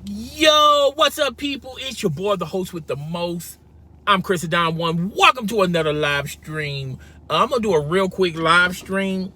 Yo, what's up, people? It's your boy, the host with the most. I'm Chris Adon One. Welcome to another live stream. I'm gonna do a real quick live stream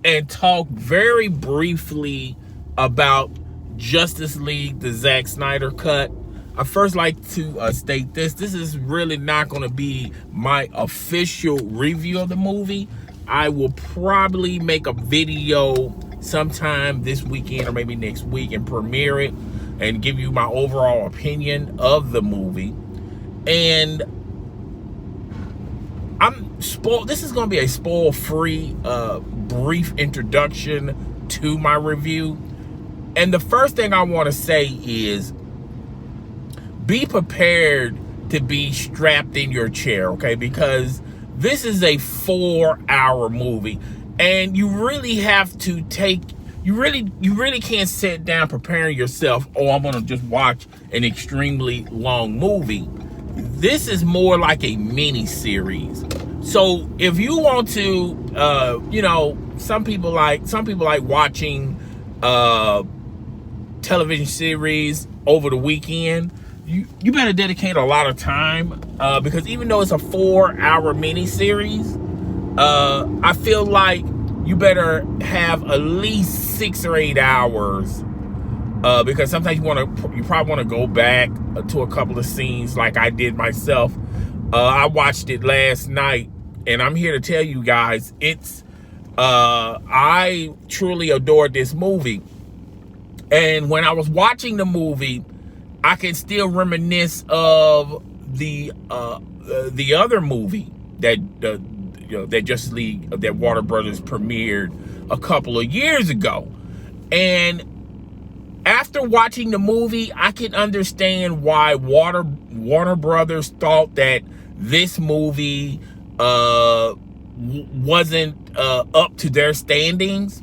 and talk very briefly about Justice League, the Zack Snyder cut. I first like to state this. This is really not going to be my official review of the movie. I will probably make a video sometime this weekend or maybe next week and premiere it and give you my overall opinion of the movie. And this is going to be a spoil-free brief introduction to my review. And the first thing I want to say is be prepared to be strapped in your chair, okay? Because this is a 4-hour movie, and you really have to you really can't sit down preparing yourself, oh, I'm gonna just watch an extremely long movie. This is more like a mini series. So if you want to, some people like watching television series over the weekend. You better dedicate a lot of time because even though it's a 4-hour mini series, I feel like you better have at least 6 or 8 hours because sometimes you probably want to go back to a couple of scenes like I did myself. I watched it last night, and I'm here to tell you guys, I truly adored this movie. And when I was watching the movie, I can still reminisce of the other movie that Justice League, that Warner Brothers premiered a couple of years ago. And after watching the movie, I can understand why Warner Brothers thought that this movie wasn't up to their standings,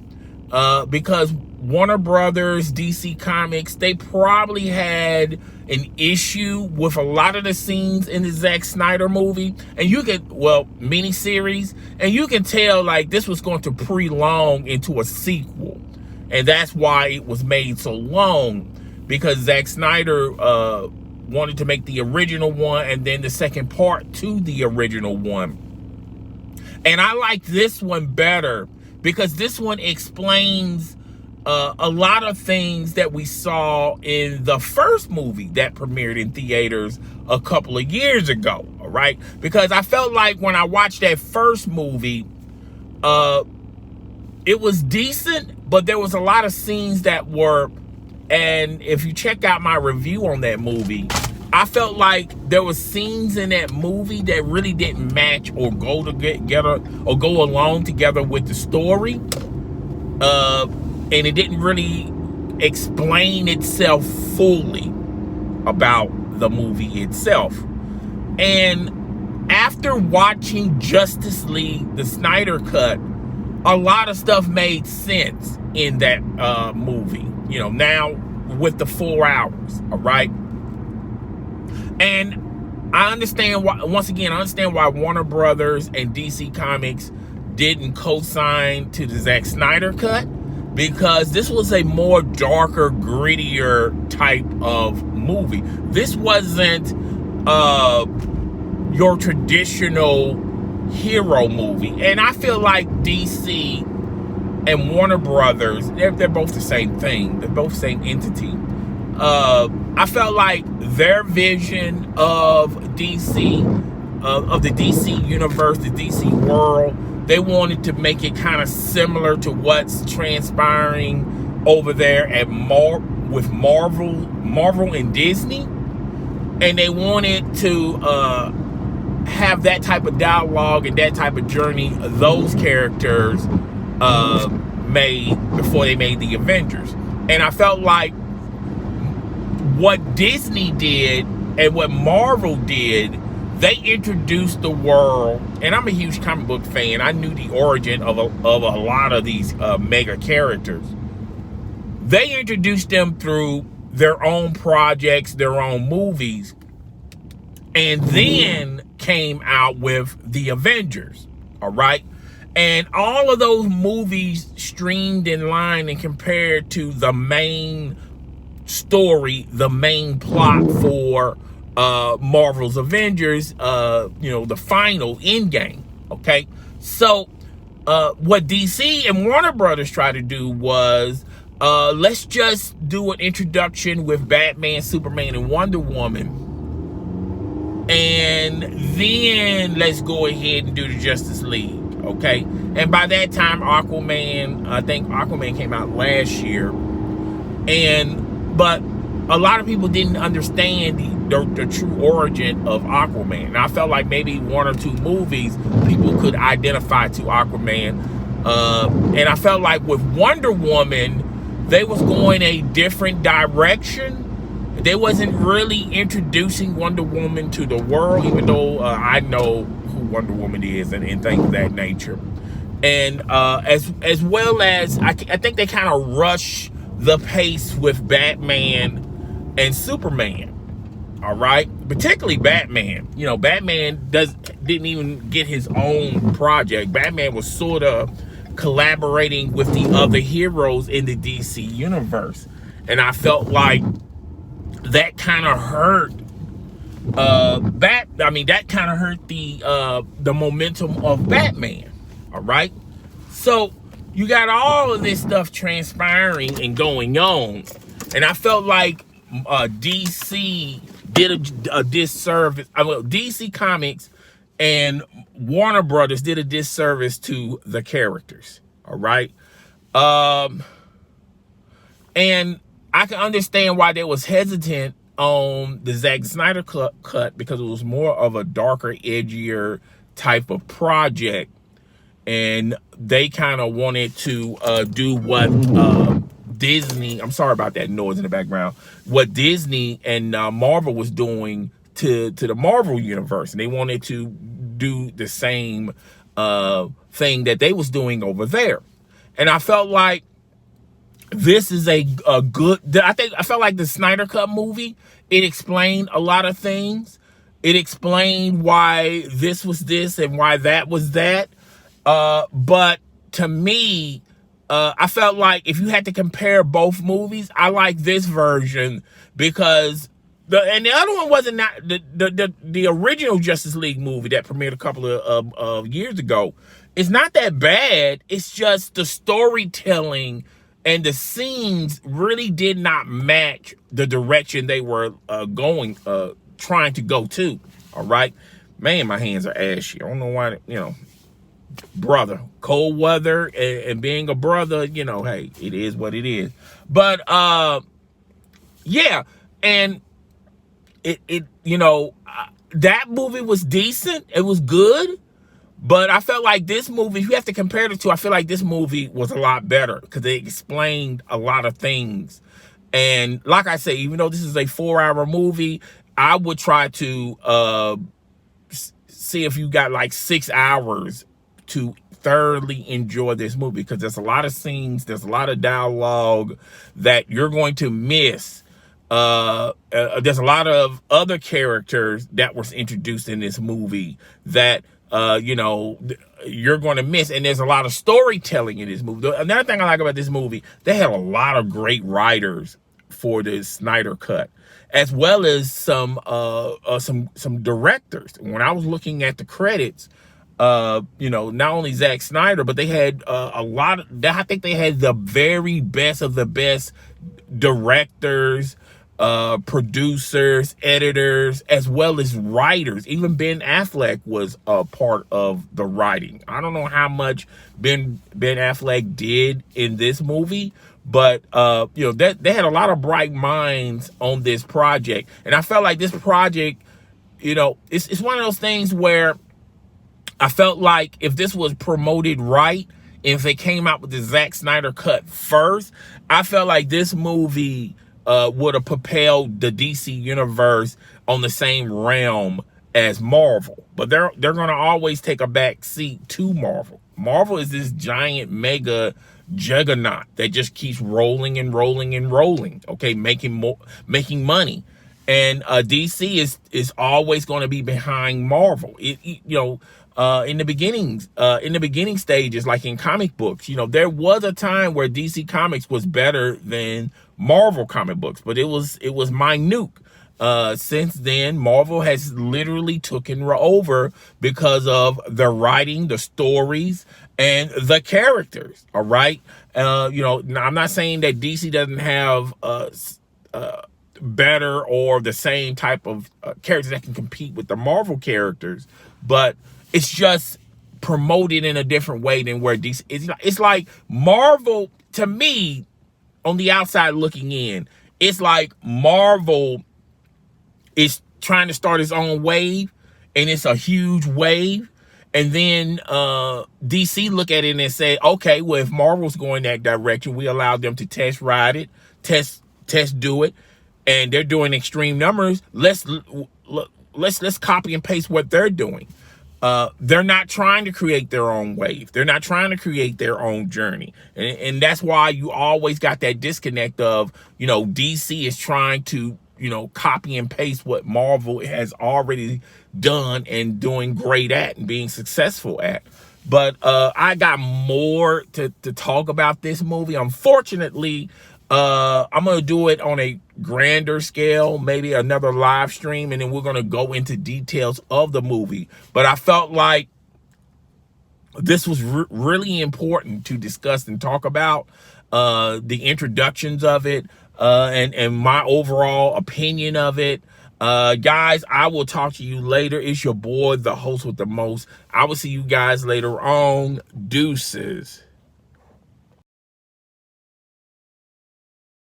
because Warner Brothers, DC Comics, they probably had an issue with a lot of the scenes in the Zack Snyder movie, and miniseries, and you can tell like this was going to prolong into a sequel, and that's why it was made so long, because Zack Snyder wanted to make the original one and then the second part to the original one. And I like this one better because this one explains a lot of things that we saw in the first movie that premiered in theaters a couple of years ago, all right? Because I felt like when I watched that first movie, it was decent, but there was a lot of scenes that were, and if you check out my review on that movie, I felt like there was scenes in that movie that really didn't match or go together or go along together with the story. And it didn't really explain itself fully about the movie itself. And after watching Justice League, the Snyder cut, a lot of stuff made sense in that movie, now with the 4 hours, all right? And I understand why, once again, I understand why Warner Brothers and DC Comics didn't co-sign to the Zack Snyder cut, because this was a more darker, grittier type of movie. This wasn't your traditional hero movie. And I feel like DC and Warner Brothers, they're both the same thing. They're both the same entity. I felt like their vision of DC, of the DC universe, the DC world, they wanted to make it kind of similar to what's transpiring over there with Marvel and Disney. And they wanted to have that type of dialogue and that type of journey those characters made before they made the Avengers. And I felt like what Disney did and what Marvel did, they introduced the world, and I'm a huge comic book fan. I knew the origin of a lot of these mega characters. They introduced them through their own projects, their own movies, and then came out with the Avengers, all right? And all of those movies streamed in line and compared to the main story, the main plot for Marvel's Avengers, the final end game. Okay, so what DC and Warner Brothers tried to do was, let's just do an introduction with Batman, Superman, and Wonder Woman, and then let's go ahead and do the Justice League. Okay, and by that time, I think Aquaman came out last year, but a lot of people didn't understand the true origin of Aquaman. And I felt like maybe one or two movies people could identify to Aquaman. And I felt like with Wonder Woman, they was going a different direction. They wasn't really introducing Wonder Woman to the world, even though I know who Wonder Woman is and things of that nature. And as well as, I think they kind of rush the pace with Batman and Superman. All right, particularly Batman. Batman didn't even get his own project. Batman was sort of collaborating with the other heroes in the DC universe, and I felt like that kind of hurt. That kind of hurt the momentum of Batman. All right, so you got all of this stuff transpiring and going on, and I felt like DC did a disservice. DC Comics and Warner Brothers did a disservice to the characters. All right, and I can understand why they was hesitant on the Zack Snyder cut, because it was more of a darker, edgier type of project, and they kind of wanted to do what Disney, I'm sorry about that noise in the background, what Disney and Marvel was doing to the Marvel universe. And they wanted to do the same thing that they was doing over there. And I felt like this is a good, I felt like the Snyder Cut movie, it explained a lot of things. It explained why this was this and why that was that. But to me, I felt like if you had to compare both movies, I like this version because the other one wasn't the original Justice League movie that premiered a couple of years ago. It's not that bad. It's just the storytelling and the scenes really did not match the direction they were trying to go to. All right, man, my hands are ashy. I don't know why. Brother, cold weather and being a brother, hey, it is what it is. But yeah, and that movie was decent. It was good. But I felt like this movie, if you have to compare the two, I feel like this movie was a lot better because they explained a lot of things. And like I say, even though this is a 4-hour movie, I would try to see if you got like 6 hours to thoroughly enjoy this movie, because there's a lot of scenes, there's a lot of dialogue that you're going to miss. There's a lot of other characters that was introduced in this movie that you're going to miss, and there's a lot of storytelling in this movie. Another thing I like about this movie, they had a lot of great writers for the Snyder Cut, as well as some directors. When I was looking at the credits, not only Zack Snyder, but they had a lot of, I think they had the very best of the best directors, producers, editors, as well as writers. Even Ben Affleck was a part of the writing. I don't know how much Ben Affleck did in this movie, but they had a lot of bright minds on this project. And I felt like this project, it's one of those things where I felt like if this was promoted right, if they came out with the Zack Snyder cut first, I felt like this movie would have propelled the DC universe on the same realm as Marvel. But they're going to always take a back seat to Marvel. Marvel is this giant mega juggernaut that just keeps rolling and rolling and rolling, okay, making money. And DC is always going to be behind Marvel. In the beginning stages, like in comic books, there was a time where DC Comics was better than Marvel comic books, but it was minute. Since then, Marvel has literally taken over because of the writing, the stories, and the characters. All right, you know, now I'm not saying that DC doesn't have better or the same type of characters that can compete with the Marvel characters, but it's just promoted in a different way than where DC. It's like Marvel, to me, on the outside looking in, it's like Marvel is trying to start its own wave, and it's a huge wave. And then DC look at it and say, okay, well, if Marvel's going that direction, we allow them to test ride it, test do it, and they're doing extreme numbers. Let's copy and paste what they're doing. They're not trying to create their own wave. They're not trying to create their own journey. And that's why you always got that disconnect of, you know, DC is trying to, you know, copy and paste what Marvel has already done and doing great at and being successful at. But I got more to talk about this movie. Unfortunately, I'm going to do it on a grander scale, maybe another live stream, and then we're going to go into details of the movie. But I felt like this was really important to discuss and talk about, the introductions of it, and my overall opinion of it. Guys, I will talk to you later. It's your boy, the host with the most. I will see you guys later on. Deuces.